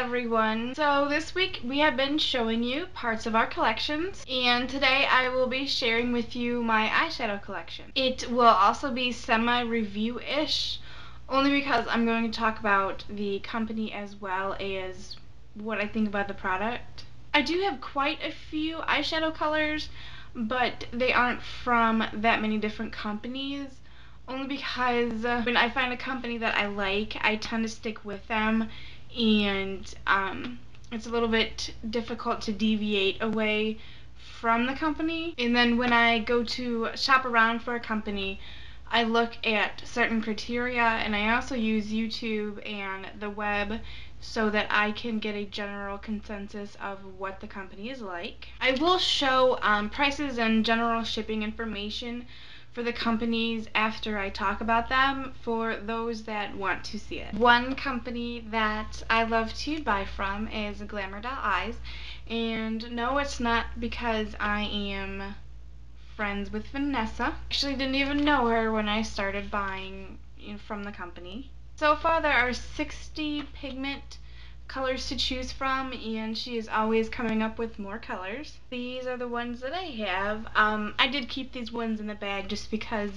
everyone. So this week we have been showing you parts of our collections, and today I will be sharing with you my eyeshadow collection. It will also be semi-review-ish, only because I'm going to talk about the company as well as what I think about the product. I do have quite a few eyeshadow colors, but they aren't from that many different companies. Only because when I find a company that I like, I tend to stick with them, and it's a little bit difficult to deviate away from the company. And then when I go to shop around for a company, I look at certain criteria, and I also use YouTube and the web so that I can get a general consensus of what the company is like. I will show prices and general shipping information for the companies after I talk about them for those that want to see it. One company that I love to buy from is Glamour.eyes, and no, it's not because I am friends with Vanessa. Actually didn't even know her when I started buying from the company. So far there are 60 pigment colors to choose from, and she is always coming up with more colors. These are the ones that I have. I did keep these ones in the bag just because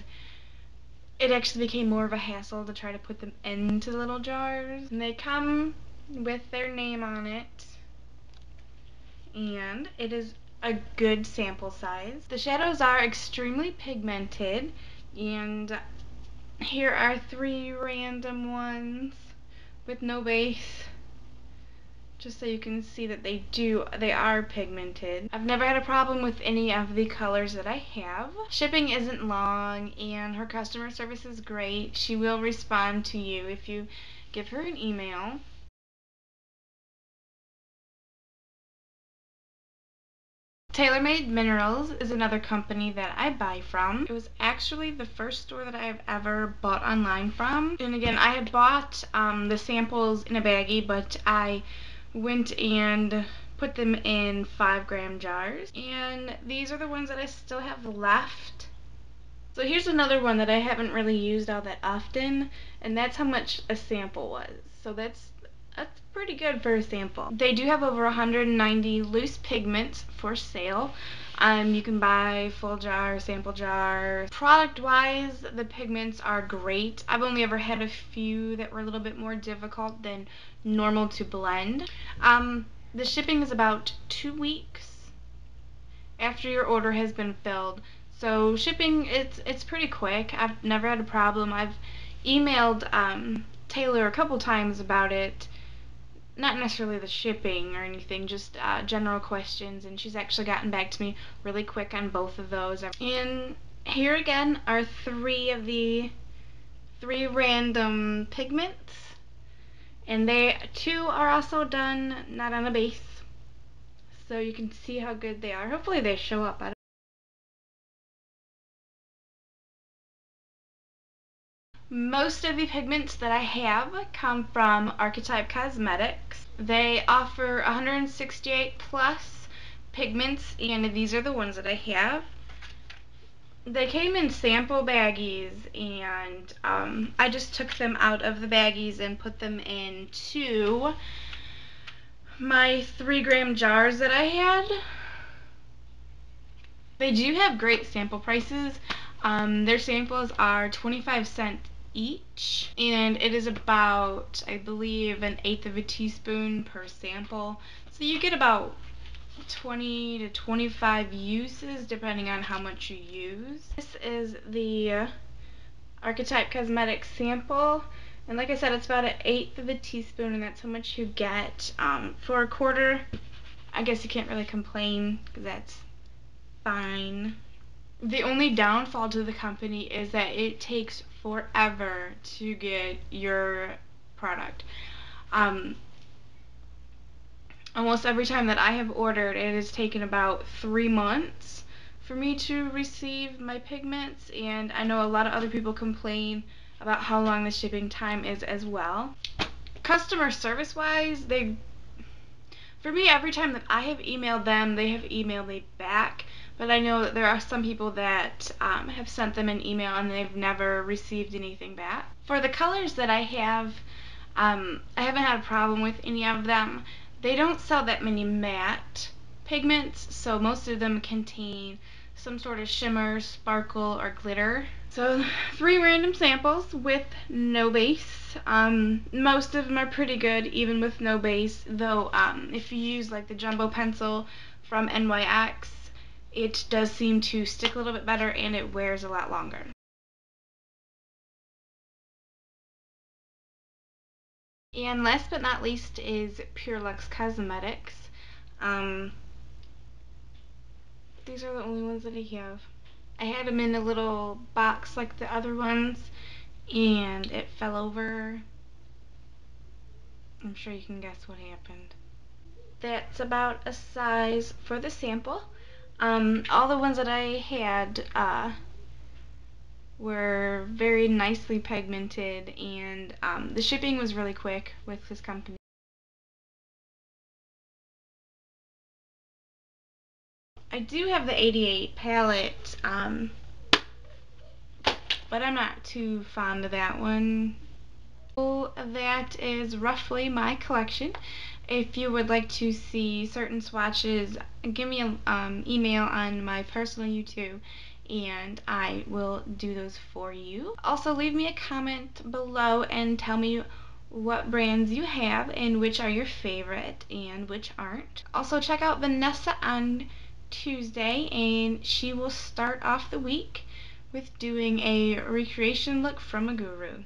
it actually became more of a hassle to try to put them into the little jars. And they come with their name on it, and it is a good sample size. The shadows are extremely pigmented, and here are 3 random ones with no base, just so you can see that they are pigmented. I've never had a problem with any of the colors that I have. Shipping isn't long, and her customer service is great. She will respond to you if you give her an email. TaylorMade Minerals is another company that I buy from. It was actually the first store that I've ever bought online from. And again, I had bought the samples in a baggie, but I went and put them in 5-gram jars. And these are the ones that I still have left. So here's another one that I haven't really used all that often, and that's how much a sample was. So that's pretty good for a sample. They do have over 190 loose pigments for sale. You can buy full jar, sample jar. Product-wise, the pigments are great. I've only ever had a few that were a little bit more difficult than normal to blend. The shipping is about 2 weeks after your order has been filled. So shipping, it's pretty quick. I've never had a problem. I've emailed Taylor a couple times about it. Not necessarily the shipping or anything, just general questions, and she's actually gotten back to me really quick on both of those. And here again are 3 of the 3 random pigments, and they 2 are also done not on a base, so you can see how good they are. Hopefully they show up. Most of the pigments that I have come from Archetype Cosmetics. They offer 168 plus pigments, and these are the ones that I have. They came in sample baggies, and I just took them out of the baggies and put them into my 3-gram jars that I had. They do have great sample prices. Their samples are 25 cents each, and it is about, I believe, 1/8 of a teaspoon per sample. So you get about 20 to 25 uses depending on how much you use. This is the Archetype Cosmetics sample, and like I said, it's about 1/8 of a teaspoon, and that's how much you get. For a quarter, I guess you can't really complain because that's fine. The only downfall to the company is that it takes forever to get your product. Almost every time that I have ordered, it has taken about 3 months for me to receive my pigments, and I know a lot of other people complain about how long the shipping time is as well. Customer service wise, for me, every time that I have emailed them, they have emailed me back. But I know that there are some people that have sent them an email and they've never received anything back. For the colors that I have, I haven't had a problem with any of them. They don't sell that many matte pigments, so most of them contain some sort of shimmer, sparkle, or glitter. So 3 random samples with no base. Most of them are pretty good even with no base, though if you use like the jumbo pencil from NYX, it does seem to stick a little bit better and it wears a lot longer. And last but not least is Pure Luxe Cosmetics. Um, these are the only ones that I have. I had them in a little box like the other ones, and it fell over. I'm sure you can guess what happened. That's about a size for the sample. All the ones that I had were very nicely pigmented, and the shipping was really quick with this company. I do have the 88 palette, but I'm not too fond of that one. So that is roughly my collection. If you would like to see certain swatches, give me an email on my personal YouTube and I will do those for you. Also, leave me a comment below and tell me what brands you have and which are your favorite and which aren't. Also, check out Vanessa on Tuesday, and she will start off the week with doing a recreation look from a guru.